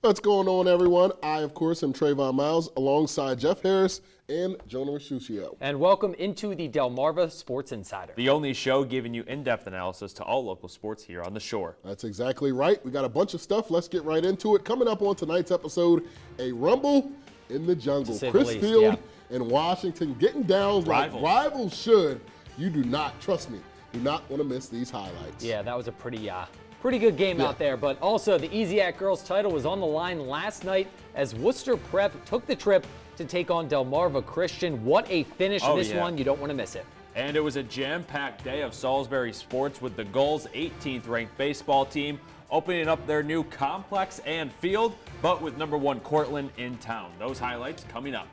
What's going on, everyone? I, of course, am Trayvon Miles alongside Jeff Harris and Jonah Mercutio. And welcome into the Delmarva Sports Insider, the only show giving you in-depth analysis to all local sports here on the shore. That's exactly right. We got a bunch of stuff. Let's get right into it. Coming up on tonight's episode, a rumble in the jungle. Chris Field and Washington getting down like rivals should. You do not, trust me, do not want to miss these highlights. Yeah, that was a pretty good game out there. But also, the Dsi A girls title was on the line last night as Worcester Prep took the trip to take on Delmarva Christian. What a finish this one. You don't want to miss it. And it was a jam-packed day of Salisbury sports with the Gulls' 18th ranked baseball team opening up their new complex and field, but with number 1 Cortland in town. Those highlights coming up.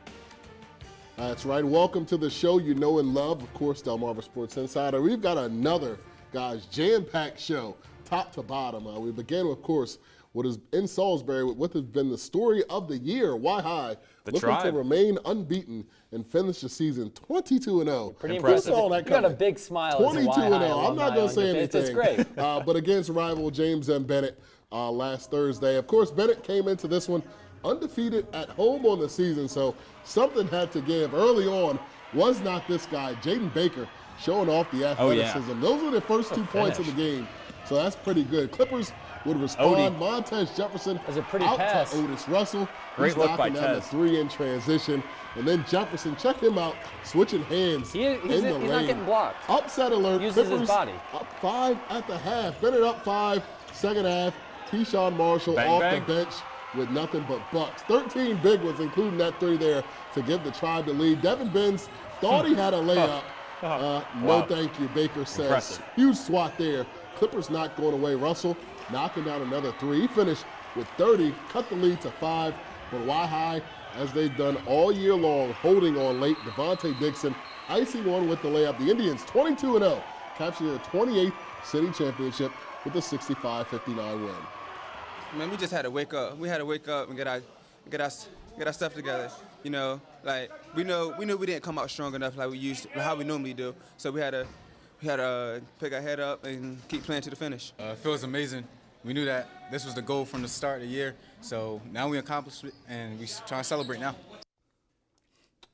That's right. Welcome to the show you know and love, of course, Delmarva Sports Insider. We've got another, guys, jam-packed show, top to bottom. We begin, of course, what is in Salisbury with what has been the story of the year. Why High looking to remain unbeaten and finish the season 22-0. Pretty impressive. You got a big smile. 22-0. I'm not going to say anything. It's great. But against rival James M. Bennett last Thursday. Of course, Bennett came into this one undefeated at home on the season, so something had to give. Early on was not this guy, Jaden Baker, showing off the athleticism. Those were the first 2 points of the game, so that's pretty good. Clippers would respond. Montez Jefferson was a pretty out pass to Otis Russell. Great look by knocking down the 3 in transition. And then Jefferson, check him out, switching hands in the lane. He's not getting blocked. Upset alert. Uses Clippers his body. Up 5 at the half. Bennett up 5, second half. Keyshawn Marshall off the bench with nothing but bucks. 13 big ones, including that 3 there to give the Tribe the lead. Devin Benz thought he had a layup. No thank you, Baker says. Impressive. Huge swat there. Clippers not going away. Russell knocking down another 3. He finished with 30, cut the lead to 5. But Why High, as they've done all year long, holding on late. Devontae Dixon icing one with the layup. The Indians 22-0, capturing their 28th city championship with a 65-59 win. Man, we just had to wake up. We had to wake up and get our stuff together. You know, like we knew we didn't come out strong enough like how we normally do. So we had to pick our head up and keep playing to the finish. It feels amazing. We knew that this was the goal from the start of the year. So now we accomplished it, and we trying to celebrate now.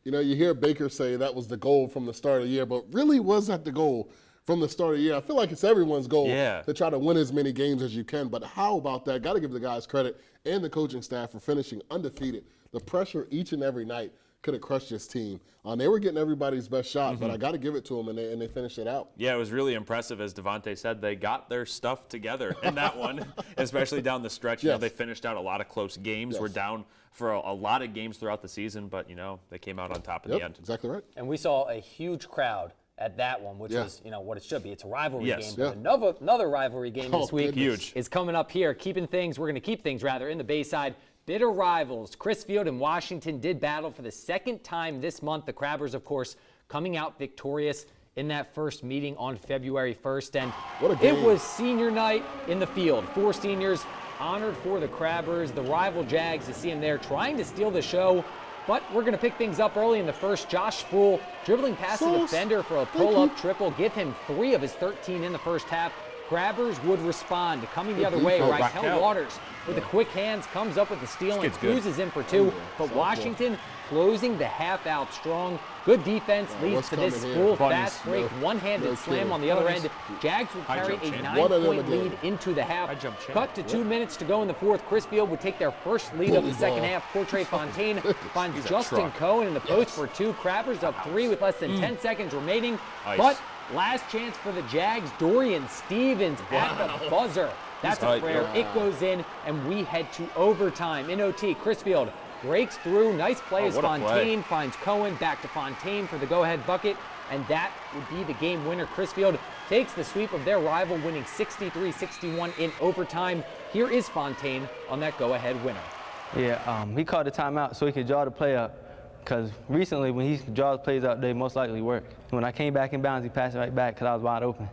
You know, you hear Baker say that was the goal from the start of the year, but really was that the goal from the start of the year? I feel like it's everyone's goal to try to win as many games as you can, but how about that? Got to give the guys credit and the coaching staff for finishing undefeated. The pressure each and every night could have crushed this team. They were getting everybody's best shot, but I got to give it to them, and they finished it out. Yeah, it was really impressive. As Devontae said, they got their stuff together in that one, especially down the stretch. You know, they finished out a lot of close games. We're down for a lot of games throughout the season, but, you know, they came out on top in the end. Exactly right. And we saw a huge crowd at that one, which was, you know, what it should be. It's a rivalry game. Yeah. But another rivalry game this week is coming up here. We're going to keep things in the Bayside. Bitter rivals. Chris Field and Washington did battle for the second time this month. The Crabbers, of course, coming out victorious in that first meeting on February 1st. And it was senior night in the field. 4 seniors honored for the Crabbers. The rival Jags, you see them there trying to steal the show. But we're going to pick things up early in the first. Josh Sproul dribbling past the defender for a pull-up triple. Give him 3 of his 13 in the first half. Crabbers would respond. Coming the other way, Raquel Waters with the quick hands comes up with the steal and cruises in for 2. But Washington closing the half out strong. Good defense leads to this Sproul fast break, one-handed slam on the other end. Jags would carry a 9-point lead into the half. Cut to 2 minutes to go in the fourth. Chris Field would take their first lead of the second half. Portray Fontaine finds Justin Cohen in the post for 2. Crabbers up 3 with less than 10 seconds remaining. But last chance for the Jags. Dorian Stevens at the buzzer. That's a prayer. It goes in, and we head to overtime. In OT, Chris Field breaks through. Nice play as Fontaine finds Cohen. Back to Fontaine for the go-ahead bucket, and that would be the game winner. Chris Field takes the sweep of their rival, winning 63-61 in overtime. Here is Fontaine on that go-ahead winner. Yeah, he called the timeout so he could draw the play up. Because recently, when he draws plays out, they most likely work. When I came back in bounds, he passed it right back because I was wide open.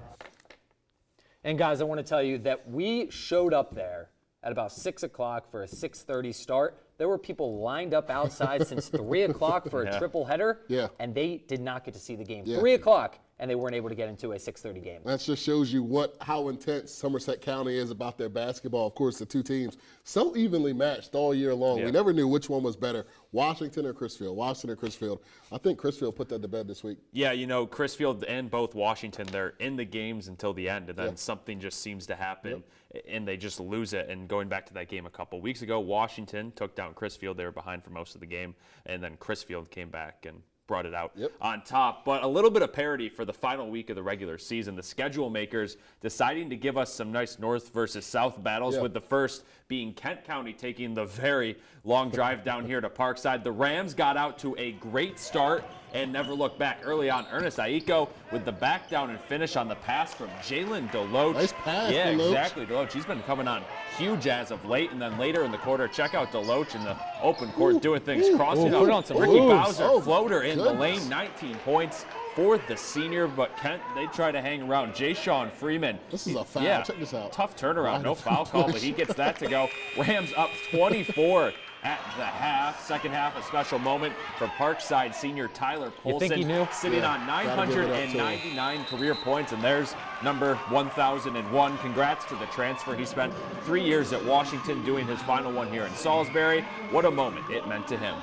And guys, I want to tell you that we showed up there at about 6 o'clock for a 6:30 start. There were people lined up outside since 3 o'clock for a triple header, and they did not get to see the game. 3 o'clock, and they weren't able to get into a 6:30 game. That just shows you how intense Somerset County is about their basketball. Of course, the two teams so evenly matched all year long. Yeah. We never knew which one was better, Washington or Crisfield. Washington or Crisfield. I think Crisfield put that to bed this week. Yeah, you know, Crisfield and both Washington, they're in the games until the end, and then something just seems to happen, and they just lose it. And going back to that game a couple weeks ago, Washington took down Crisfield. They were behind for most of the game, and then Crisfield came back and brought it out on top. But a little bit of parity for the final week of the regular season. The schedule makers deciding to give us some nice north versus south battles, with the first being Kent County taking the very long drive down here to Parkside. The Rams got out to a great start and never looked back. Early on, Ernest Aiko with the back down and finish on the pass from Jalen Deloach. Nice pass, yeah, Deloach. Exactly, Deloach. He's been coming on huge as of late, and then later in the quarter, check out Deloach in the open court doing things, crossing put on some Ricky Bowser floater in the goodness. lane, 19 points for the senior, but Kent, they try to hang around. Jay Sean Freeman. This is a foul. Check this out. Tough turnaround. No foul call, but he gets that to go. Rams up 24 at the half. Second half, a special moment for Parkside senior Tyler Polson. You think he knew? Sitting on 999 career points, and there's number 1001. Congrats to the transfer. He spent 3 years at Washington doing his final one here in Salisbury. What a moment it meant to him.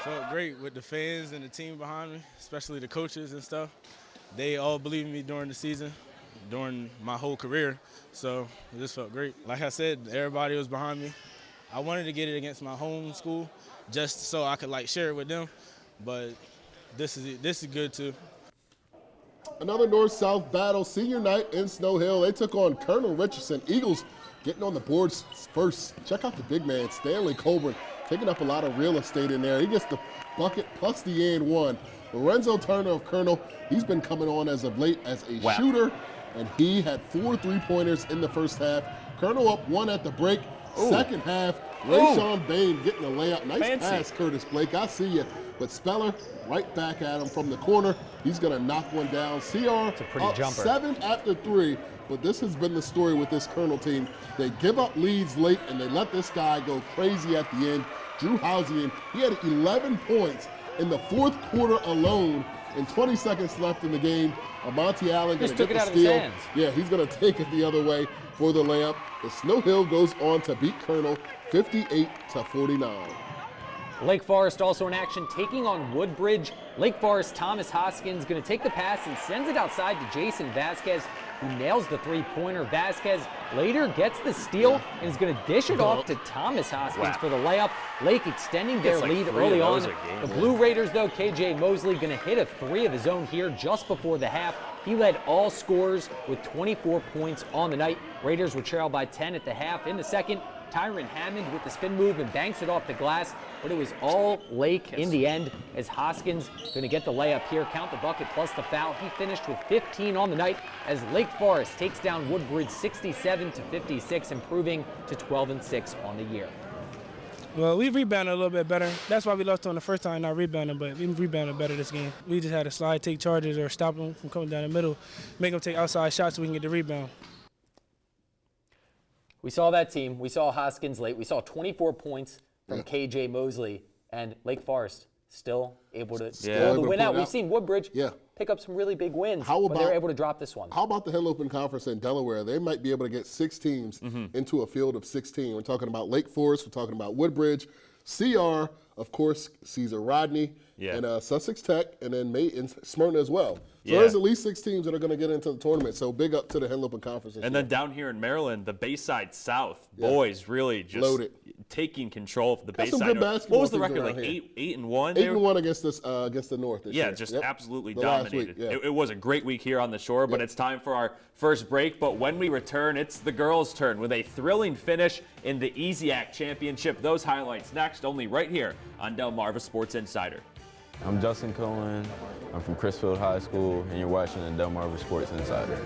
Felt great with the fans and the team behind me, especially the coaches and stuff. They all believed in me during the season, during my whole career, so it just felt great. Like I said, everybody was behind me. I wanted to get it against my home school just so I could share it with them, but this is good too. Another north-south battle, senior night in Snow Hill. They took on Colonel Richardson. Eagles getting on the boards first. Check out the big man, Stanley Colburn, taking up a lot of real estate in there. He gets the bucket plus the and one. Lorenzo Turner of Colonel, he's been coming on as of late as a shooter, and he had 4 3-pointers in the first half. Colonel up 1 at the break. Second half, Rayshawn Bain getting a layup. Nice pass, Curtis Blake. I see you. But Speller right back at him from the corner. He's going to knock one down. CR up jumper. 7 after 3. But this has been the story with this Colonel team. They give up leads late, and they let this guy go crazy at the end. Drew Housian, he had 11 points in the fourth quarter alone, and 20 seconds left in the game. Monty Allen going to get the steal. Yeah, he's going to take it the other way for the layup. The Snow Hill goes on to beat Colonel 58-49. Lake Forest also in action, taking on Woodbridge. Lake Forest, Thomas Hoskins going to take the pass and sends it outside to Jason Vasquez, who nails the three-pointer. Vasquez later gets the steal and is going to dish it off to Thomas Hoskins for the layup. Lake extending their lead early on. The Blue Raiders, though, KJ Mosley going to hit a 3 of his own here just before the half. He led all scorers with 24 points on the night. Raiders were trailed by 10 at the half. In the second, Tyron Hammond with the spin move and banks it off the glass, but it was all Lake in the end as Hoskins going to get the layup here, count the bucket plus the foul. He finished with 15 on the night as Lake Forest takes down Woodbridge 67-56, improving to 12-6 on the year. Well, we rebounded a little bit better. That's why we lost on the first time, not rebounding, but we rebounded better this game. We just had to slide, take charges, or stop them from coming down the middle, make them take outside shots so we can get the rebound. We saw that team. We saw Hoskins late. We saw 24 points from KJ Mosley, and Lake Forest still able to win out. We've seen Woodbridge pick up some really big wins, but they're able to drop this one. How about the Henlopen Conference in Delaware? They might be able to get 6 teams into a field of 16. We're talking about Lake Forest. We're talking about Woodbridge. CR, of course, Caesar Rodney, and Sussex Tech, and then Smyrna as well. So there's at least 6 teams that are going to get into the tournament. So big up to the Henlopen Conference. And then down here in Maryland, the Bayside South boys really just loaded, taking control of the Got Bayside. Some good basketball. What was the record? Like 8-1? 8-1 against the North this year. Just absolutely dominated. It was a great week here on the shore, but it's time for our first break. But when we return, it's the girls' turn with a thrilling finish in the EZAC Championship. Those highlights next, only right here on Delmarva Sports Insider. I'm Justin Cohen. I'm from Crisfield High School, and you're watching the Delmarva Sports Insider.